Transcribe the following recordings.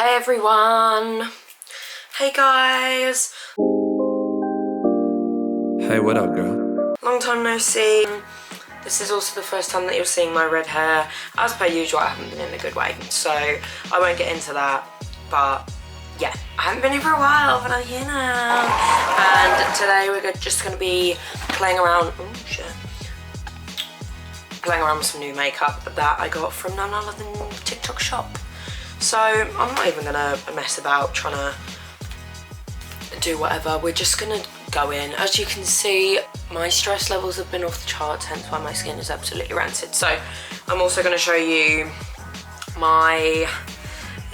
Hey everyone! Hey guys! Hey, what up, girl? Long time no see. This is also the first time that you're seeing my red hair. As per usual, I haven't been in a good way, so I won't get into that. But yeah, I haven't been here for a while, but I'm here now. And today we're just going to be playing around. Oh shit. Playing around with some new makeup that I got from none other than TikTok shop. So I'm not even gonna mess about trying to do whatever. We're just gonna go in. As you can see, my stress levels have been off the charts, hence why my skin is absolutely rancid. So I'm also gonna show you my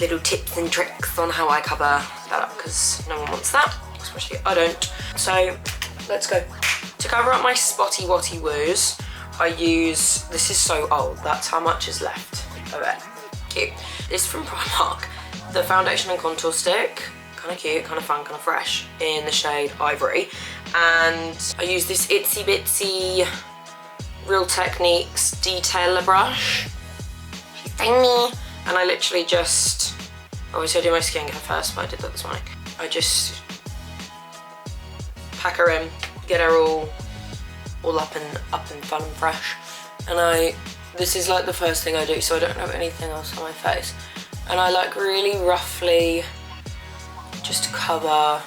little tips and tricks on how I cover that up, because no one wants that, especially I don't. So let's go. To cover up my spotty watty woos, I use, this is so old, that's how much is left of it. Cute. This is from Primark, the foundation and contour stick. Kind of cute, kind of fun, kind of fresh, in the shade Ivory. And I use this itsy bitsy Real Techniques detailer brush. She's tiny. And I literally just, obviously I do my skincare first, but I did that this morning. I just pack her in, get her all up and fun and fresh. And this is like the first thing I do, so I don't have anything else on my face. And I like really roughly just to cover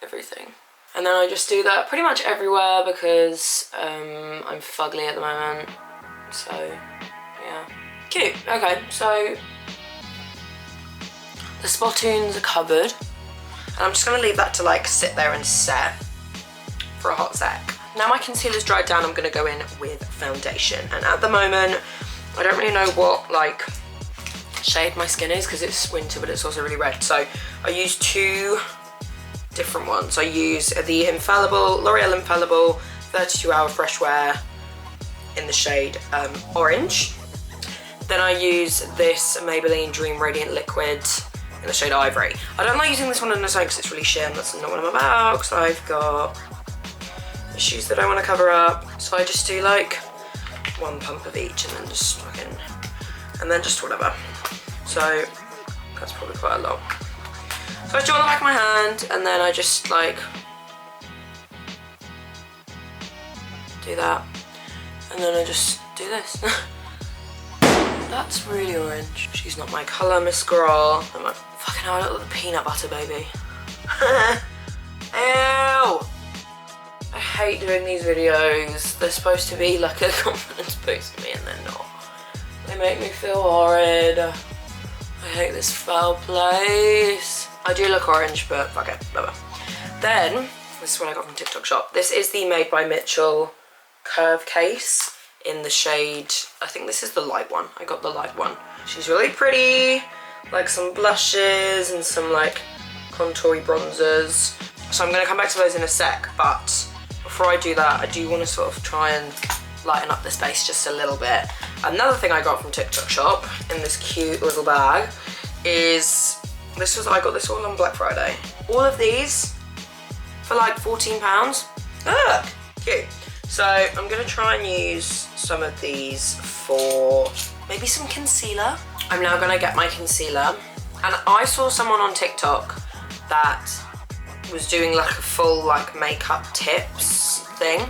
everything. And then I just do that pretty much everywhere because I'm fugly at the moment. So yeah, cute. Okay, so the spottoons are covered. And I'm just gonna leave that to like sit there and set for a hot sec. Now my concealer's dried down, I'm gonna go in with foundation. And at the moment, I don't really know what like shade my skin is because it's winter, but it's also really red. So I use two different ones. I use the L'Oreal Infallible 32 Hour Fresh Wear in the shade Orange. Then I use this Maybelline Dream Radiant Liquid in the shade Ivory. I don't like using this one on its own because it's really sheer, and that's not what I'm about, because I've got issues that I want to cover up. So I just do like one pump of each and then just fucking, and then just whatever. So that's probably quite a lot. So I do it on the back of my hand and then I just like do that. And then I just do this. That's really orange. She's not my colour, Miss Girl. I'm like, fucking hell, I look like the peanut butter baby. Ew! I hate doing these videos. They're supposed to be like a confidence boost for me and they're not. They make me feel horrid. I hate this foul place. I do look orange, but fuck it, whatever. Then, this is what I got from TikTok shop. This is the Made by Mitchell curve case in the shade, I think this is the light one. I got the light one. She's really pretty. Like some blushes and some like contoury bronzers. So I'm gonna come back to those in a sec, but before I do that, I do want to sort of try and lighten up this base just a little bit. Another thing I got from TikTok shop in this cute little bag is, I got this all on Black Friday. All of these for like £14. Ah, cute. So I'm gonna try and use some of these for maybe some concealer. I'm now gonna get my concealer, and I saw someone on TikTok that was doing like a full like makeup tips thing,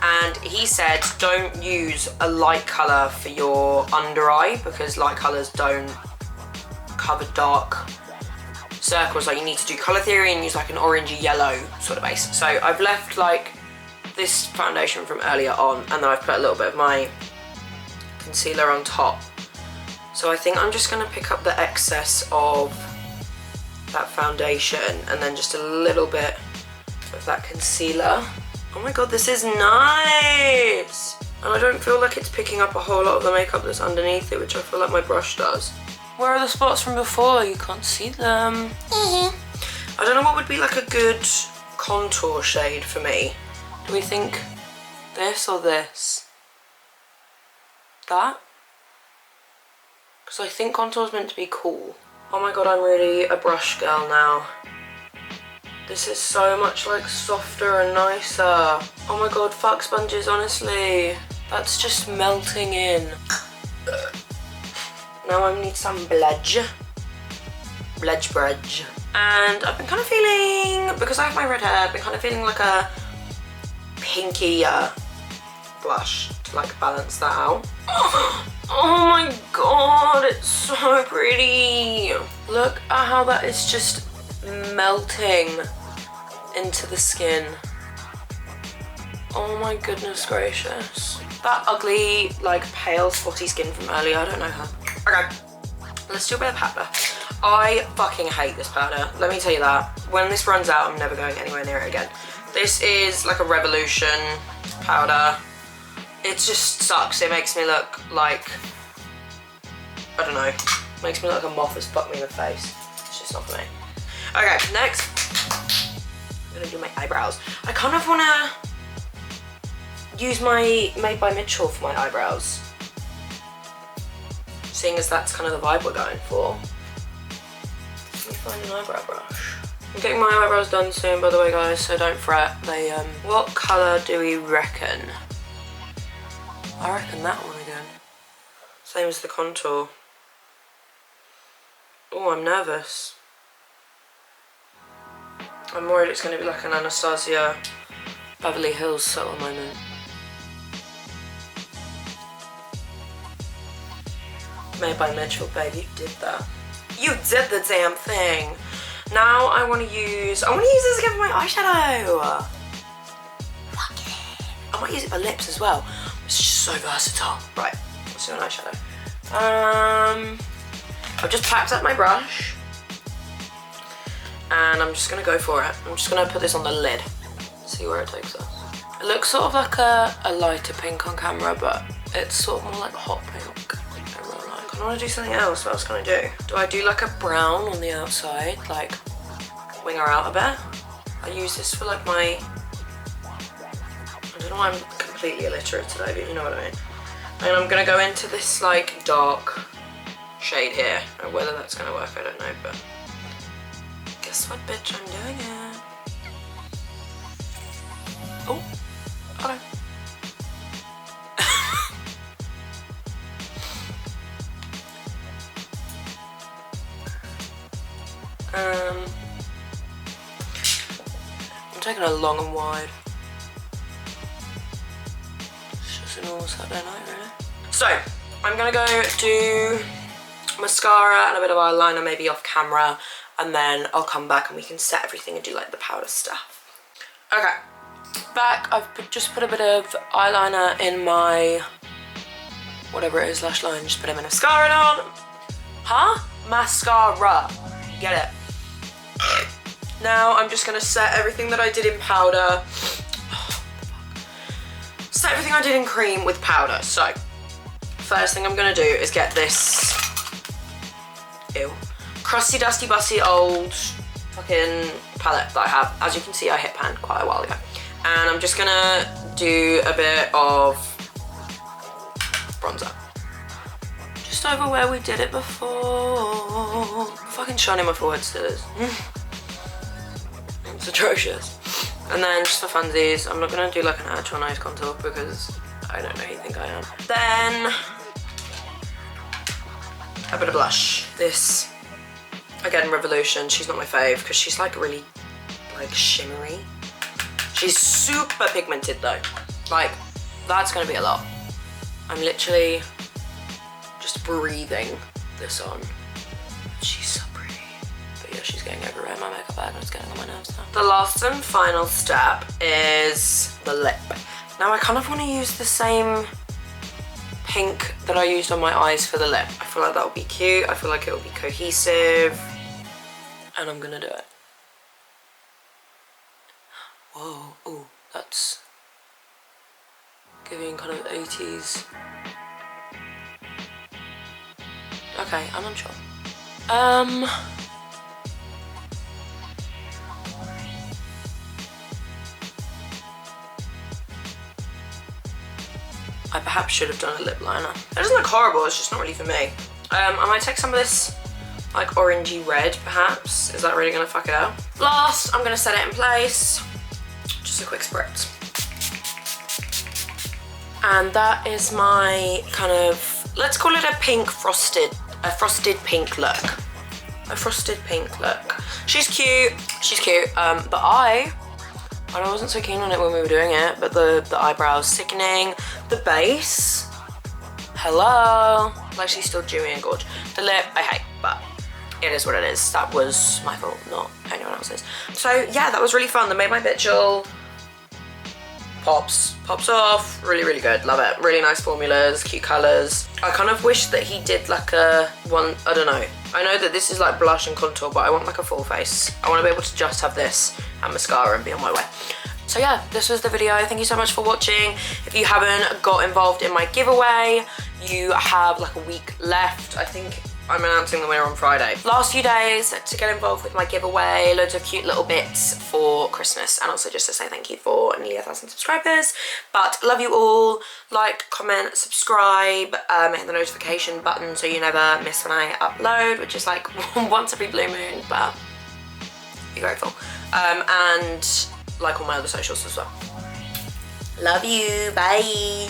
and he said don't use a light colour for your under eye because light colours don't cover dark circles. Like you need to do colour theory and use like an orangey yellow sort of base. So I've left like this foundation from earlier on, and then I've put a little bit of my concealer on top. So I think I'm just going to pick up the excess of that foundation and then just a little bit of that concealer. Oh my god, this is nice! And I don't feel like it's picking up a whole lot of the makeup that's underneath it, which I feel like my brush does. Where are the spots from before? You can't see them. I don't know what would be like a good contour shade for me. Do we think this or this? That? Because I think contour's meant to be cool. Oh my god, I'm really a brush girl now. This is so much like softer and nicer. Oh my god, fuck sponges, honestly. That's just melting in. Now I need some blush. Blush. And I've been kind of feeling, because I have my red hair, I've been kind of feeling like a pinky blush to like balance that out. Oh my god, it's so pretty. Look at how that is just melting into the skin. Oh my goodness gracious. That ugly, like pale spotty skin from earlier, I don't know her. Okay, let's do a bit of powder. I fucking hate this powder, let me tell you that. When this runs out, I'm never going anywhere near it again. This is like a Revolution powder. It just sucks. It makes me look like, I don't know, makes me look like a moth has fucked me in the face. It's just not for me. Okay, next, I'm gonna do my eyebrows. I kind of wanna use my Made by Mitchell for my eyebrows, seeing as that's kind of the vibe we're going for. Let me find an eyebrow brush. I'm getting my eyebrows done soon, by the way, guys, so don't fret. They, what colour do we reckon? I reckon that one again. Same as the contour. Oh, I'm nervous. I'm worried it's going to be like an Anastasia Beverly Hills sort of moment. Made by Mitchell, babe, you did that. You did the damn thing. Now I want to use this again for my eyeshadow. Fuck it. I might use it for lips as well. It's just so versatile. Right, let's do an eyeshadow. I've just packed up my brush and I'm just gonna go for it. I'm just gonna put this on the lid, see where it takes us. It looks sort of like a lighter pink on camera, but it's sort of more like hot pink. I want to do something else. What else can I do? Do I do like a brown on the outside, like wing her out a bit? I use this for like my, I don't know why I'm completely illiterate today, but you know what I mean. And I'm gonna go into this like dark shade here. Whether that's gonna work, I don't know, but guess what, bitch, I'm doing it. Oh, okay. I'm taking a long and wide. It's just a normal Saturday night, really. So, I'm gonna go do mascara and a bit of eyeliner, maybe off camera, and then I'll come back and we can set everything and do like the powder stuff. Okay, back. I've just put a bit of eyeliner in my, whatever it is, lash line, just put a bit of mascara on. Huh? Mascara. Get it? Now I'm just gonna set everything that I did in powder, set everything I did in cream with powder. So, first thing I'm gonna do is get this, crusty, dusty, bussy old fucking palette that I have. As you can see, I hit pan quite a while ago. And I'm just gonna do a bit of bronzer. Just over where we did it before. Fucking shining my forehead still is. It's atrocious. And then just for funsies, I'm not gonna do like an actual nose contour because I don't know who you think I am. Then a bit of blush. This, again, Revolution. She's not my fave because she's like really like shimmery. She's super pigmented though. Like, that's gonna be a lot. I'm literally just breathing this on. She's so pretty. But yeah, she's getting everywhere in my makeup bag and it's getting on my nerves now. The last and final step is the lip. Now I kind of want to use the same pink that I used on my eyes for the lip. I feel like that would be cute. I feel like it will be cohesive. And I'm gonna do it. Whoa, ooh, that's giving kind of 80s. Okay, I'm unsure. I perhaps should have done a lip liner. It doesn't look horrible, it's just not really for me. I might take some of this like orangey red perhaps. Is that really gonna fuck it up? Last, I'm gonna set it in place. Just a quick spritz. And that is my kind of, let's call it a pink frosted a frosted pink look. A frosted pink look. She's cute, but I wasn't so keen on it when we were doing it, but the eyebrows sickening. The base, hello. Like, she's still dewy and gorge. The lip, I hate, but it is what it is. That was my fault, not anyone else's. So yeah, that was really fun. The Made by Mitchell pops off, really good, love it. Really nice formulas, cute colors. I kind of wish that he did like a one, I don't know. I know that this is like blush and contour, but I want like a full face. I want to be able to just have this and mascara and be on my way. So yeah, this was the video. Thank you so much for watching. If you haven't got involved in my giveaway, you have like a week left. I think I'm announcing the winner on Friday. Last few days to get involved with my giveaway. Loads of cute little bits for Christmas, and also just to say thank you for nearly 1,000 subscribers. But love you all. Like, comment, subscribe, hit the notification button so you never miss when I upload, which is like once every blue moon, but be grateful. And like all my other socials as well. Love you, bye.